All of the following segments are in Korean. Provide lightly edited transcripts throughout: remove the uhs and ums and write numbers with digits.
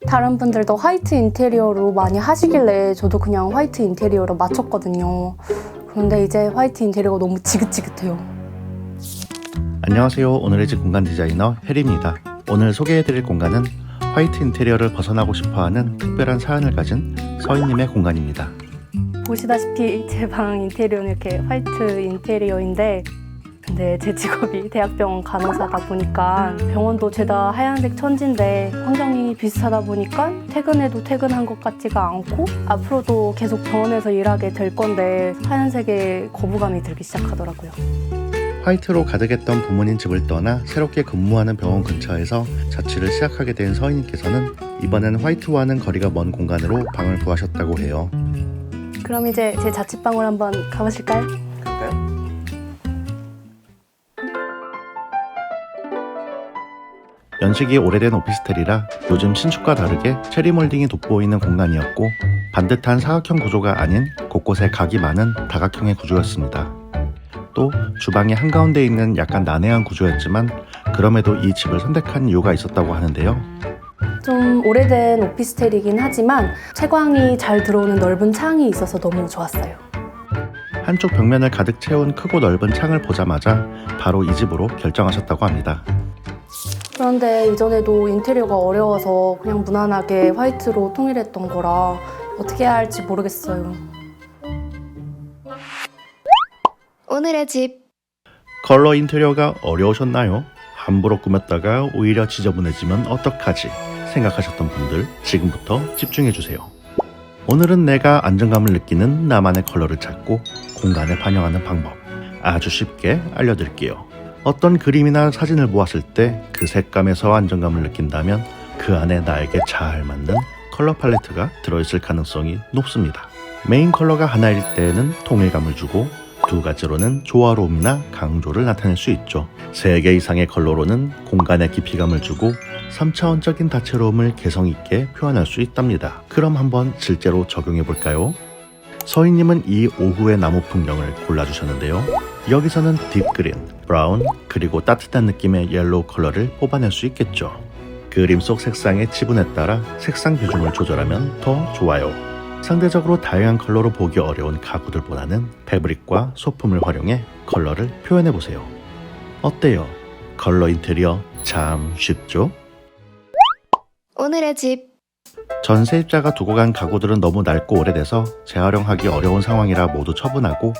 다른 분들도 화이트 인테리어로 많이 하시길래 저도 그냥 화이트 인테리어로 맞췄거든요. 그런데 이제 화이트 인테리어가 너무 지긋지긋해요. 안녕하세요. 오늘의 집 공간 디자이너 혜리입니다. 오늘 소개해드릴 공간은 화이트 인테리어를 벗어나고 싶어하는 특별한 사연을 가진 서희님의 공간입니다. 보시다시피 제 방 인테리어는 이렇게 화이트 인테리어인데, 근데 제 직업이 대학병원 간호사다 보니까 병원도 죄다 하얀색 천지인데 환경이 비슷하다 보니까 퇴근해도 퇴근한 것 같지가 않고 앞으로도 계속 병원에서 일하게 될 건데 하얀색에 거부감이 들기 시작하더라고요. 화이트로 가득했던 부모님 집을 떠나 새롭게 근무하는 병원 근처에서 자취를 시작하게 된 서희님께서는 이번엔 화이트와는 거리가 먼 공간으로 방을 구하셨다고 해요. 그럼 이제 제 자취방으로 한번 가보실까요? 갈까요? 연식이 오래된 오피스텔이라 요즘 신축과 다르게 체리 몰딩이 돋보이는 공간이었고 반듯한 사각형 구조가 아닌 곳곳에 각이 많은 다각형의 구조였습니다. 또 주방이 한가운데 있는 약간 난해한 구조였지만 그럼에도 이 집을 선택한 이유가 있었다고 하는데요. 좀 오래된 오피스텔이긴 하지만 채광이 잘 들어오는 넓은 창이 있어서 너무 좋았어요. 한쪽 벽면을 가득 채운 크고 넓은 창을 보자마자 바로 이 집으로 결정하셨다고 합니다. 그런데 이전에도 인테리어가 어려워서 그냥 무난하게 화이트로 통일했던 거라 어떻게 해야 할지 모르겠어요. 오늘의 집. 컬러 인테리어가 어려우셨나요? 함부로 꾸몄다가 오히려 지저분해지면 어떡하지 생각하셨던 분들 지금부터 집중해주세요. 오늘은 내가 안정감을 느끼는 나만의 컬러를 찾고 공간에 반영하는 방법 아주 쉽게 알려드릴게요. 어떤 그림이나 사진을 보았을 때 그 색감에서 안정감을 느낀다면 그 안에 나에게 잘 맞는 컬러 팔레트가 들어있을 가능성이 높습니다. 메인 컬러가 하나일 때에는 통일감을 주고 두 가지로는 조화로움이나 강조를 나타낼 수 있죠. 3개 이상의 컬러로는 공간에 깊이감을 주고 3차원적인 다채로움을 개성있게 표현할 수 있답니다. 그럼 한번 실제로 적용해볼까요? 서희님은 이 오후의 나무 풍경을 골라주셨는데요. 여기서는 딥그린, 브라운, 그리고 따뜻한 느낌의 옐로우 컬러를 뽑아낼 수 있겠죠. 그림 속 색상의 지분에 따라 색상 비중을 조절하면 더 좋아요. 상대적으로 다양한 컬러로 보기 어려운 가구들보다는 패브릭과 소품을 활용해 컬러를 표현해보세요. 어때요? 컬러 인테리어 참 쉽죠? 오늘의 집. 전세입자가 두고 간 가구들은 너무 낡고 오래돼서 재활용하기 어려운 상황이라 모두 처분하고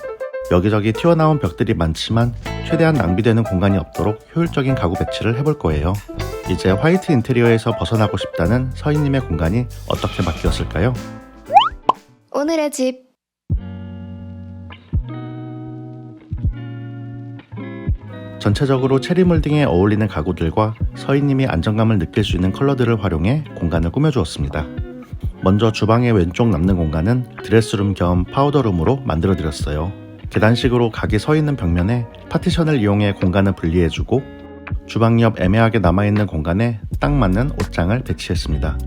여기저기 튀어나온 벽들이 많지만 최대한 낭비되는 공간이 없도록 효율적인 가구 배치를 해볼 거예요. 이제 화이트 인테리어에서 벗어나고 싶다는 서희님의 공간이 어떻게 바뀌었을까요? 오늘의 집. 전체적으로 체리 몰딩에 어울리는 가구들과 서희님이 안정감을 느낄 수 있는 컬러들을 활용해 공간을 꾸며주었습니다. 먼저 주방의 왼쪽 남는 공간은 드레스룸 겸 파우더룸으로 만들어드렸어요. 계단식으로 각이 서 있는 벽면에 파티션을 이용해 공간을 분리해주고 주방 옆 애매하게 남아있는 공간에 딱 맞는 옷장을 배치했습니다.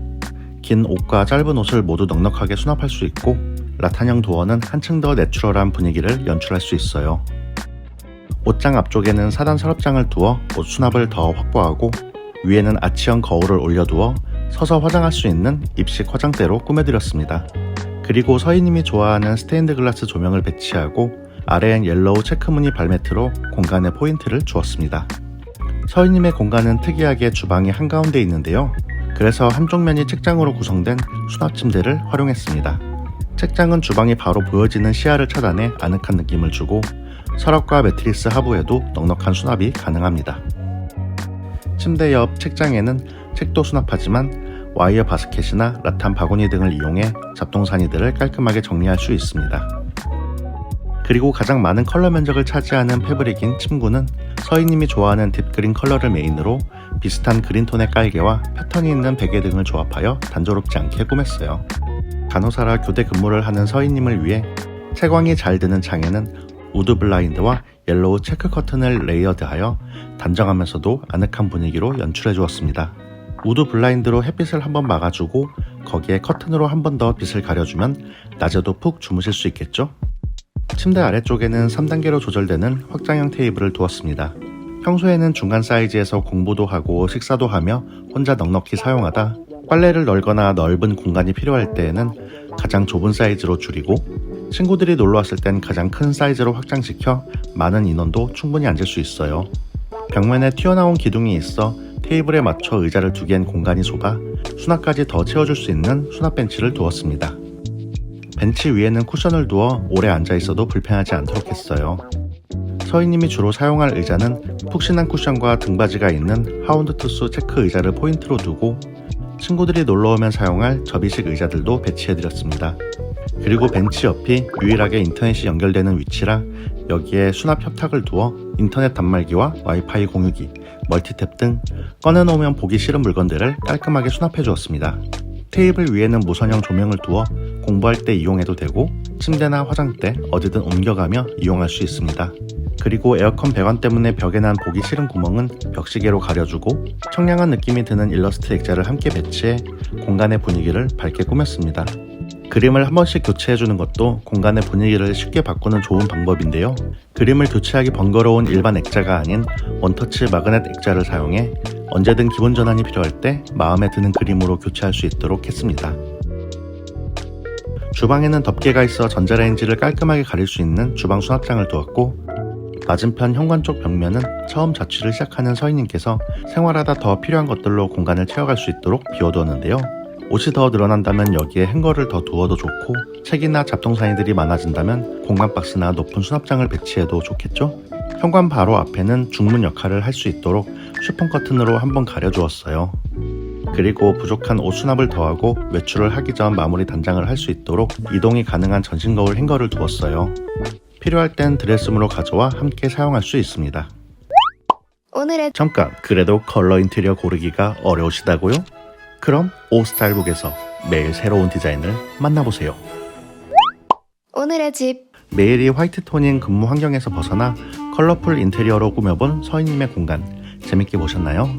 긴 옷과 짧은 옷을 모두 넉넉하게 수납할 수 있고 라탄형 도어는 한층 더 내추럴한 분위기를 연출할 수 있어요. 옷장 앞쪽에는 4단 서랍장을 두어 옷 수납을 더 확보하고 위에는 아치형 거울을 올려두어 서서 화장할 수 있는 입식 화장대로 꾸며드렸습니다. 그리고 서희님이 좋아하는 스테인드 글라스 조명을 배치하고 아래엔 옐로우 체크무늬 발매트로 공간에 포인트를 주었습니다. 서희님의 공간은 특이하게 주방이 한가운데 있는데요. 그래서 한쪽 면이 책장으로 구성된 수납 침대를 활용했습니다. 책장은 주방이 바로 보여지는 시야를 차단해 아늑한 느낌을 주고 서랍과 매트리스 하부에도 넉넉한 수납이 가능합니다. 침대 옆 책장에는 책도 수납하지만 와이어 바스켓이나 라탄 바구니 등을 이용해 잡동사니들을 깔끔하게 정리할 수 있습니다. 그리고 가장 많은 컬러 면적을 차지하는 패브릭인 침구는 서희님이 좋아하는 딥그린 컬러를 메인으로 비슷한 그린톤의 깔개와 패턴이 있는 베개 등을 조합하여 단조롭지 않게 꾸몄어요. 간호사라 교대 근무를 하는 서희님을 위해 채광이 잘 드는 창에는 우드 블라인드와 옐로우 체크 커튼을 레이어드하여 단정하면서도 아늑한 분위기로 연출해 주었습니다. 우드 블라인드로 햇빛을 한번 막아주고 거기에 커튼으로 한 번 더 빛을 가려주면 낮에도 푹 주무실 수 있겠죠? 침대 아래쪽에는 3단계로 조절되는 확장형 테이블을 두었습니다. 평소에는 중간 사이즈에서 공부도 하고 식사도 하며 혼자 넉넉히 사용하다 빨래를 널거나 넓은 공간이 필요할 때에는 가장 좁은 사이즈로 줄이고 친구들이 놀러 왔을 땐 가장 큰 사이즈로 확장시켜 많은 인원도 충분히 앉을 수 있어요. 벽면에 튀어나온 기둥이 있어 테이블에 맞춰 의자를 두기엔 공간이 좁아 수납까지 더 채워줄 수 있는 수납 벤치를 두었습니다. 벤치 위에는 쿠션을 두어 오래 앉아 있어도 불편하지 않도록 했어요. 서희님이 주로 사용할 의자는 푹신한 쿠션과 등받이가 있는 하운드 투스 체크 의자를 포인트로 두고 친구들이 놀러오면 사용할 접이식 의자들도 배치해드렸습니다. 그리고 벤치 옆이 유일하게 인터넷이 연결되는 위치라 여기에 수납 협탁을 두어 인터넷 단말기와 와이파이 공유기, 멀티탭 등 꺼내놓으면 보기 싫은 물건들을 깔끔하게 수납해 주었습니다. 테이블 위에는 무선형 조명을 두어 공부할 때 이용해도 되고 침대나 화장대 어디든 옮겨가며 이용할 수 있습니다. 그리고 에어컨 배관 때문에 벽에 난 보기 싫은 구멍은 벽시계로 가려주고 청량한 느낌이 드는 일러스트 액자를 함께 배치해 공간의 분위기를 밝게 꾸몄습니다. 그림을 한 번씩 교체해주는 것도 공간의 분위기를 쉽게 바꾸는 좋은 방법인데요. 그림을 교체하기 번거로운 일반 액자가 아닌 원터치 마그넷 액자를 사용해 언제든 기분 전환이 필요할 때 마음에 드는 그림으로 교체할 수 있도록 했습니다. 주방에는 덮개가 있어 전자레인지를 깔끔하게 가릴 수 있는 주방 수납장을 두었고 맞은편 현관 쪽 벽면은 처음 자취를 시작하는 서희님께서 생활하다 더 필요한 것들로 공간을 채워갈 수 있도록 비워두었는데요. 옷이 더 늘어난다면 여기에 행거를 더 두어도 좋고 책이나 잡동사니들이 많아진다면 공간 박스나 높은 수납장을 배치해도 좋겠죠? 현관 바로 앞에는 중문 역할을 할 수 있도록 쉬폰 커튼으로 한번 가려주었어요. 그리고 부족한 옷 수납을 더하고 외출을 하기 전 마무리 단장을 할 수 있도록 이동이 가능한 전신 거울 행거를 두었어요. 필요할 땐 드레스룸으로 가져와 함께 사용할 수 있습니다. 오늘의 잠깐, 그래도 컬러 인테리어 고르기가 어려우시다고요? 그럼 오스타일북에서 매일 새로운 디자인을 만나보세요. 오늘의 집 매일이 화이트 톤인 근무 환경에서 벗어나 컬러풀 인테리어로 꾸며본 서희님의 공간 재밌게 보셨나요?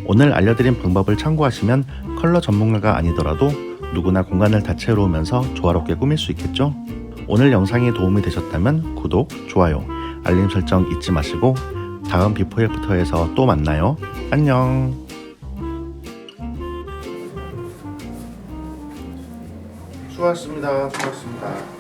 오늘 알려드린 방법을 참고하시면 컬러 전문가가 아니더라도 누구나 공간을 다채로우면서 조화롭게 꾸밀 수 있겠죠? 오늘 영상이 도움이 되셨다면 구독, 좋아요, 알림 설정 잊지 마시고 다음 비포 애프터에서 또 만나요. 안녕. 수고하셨습니다. 수고하셨습니다.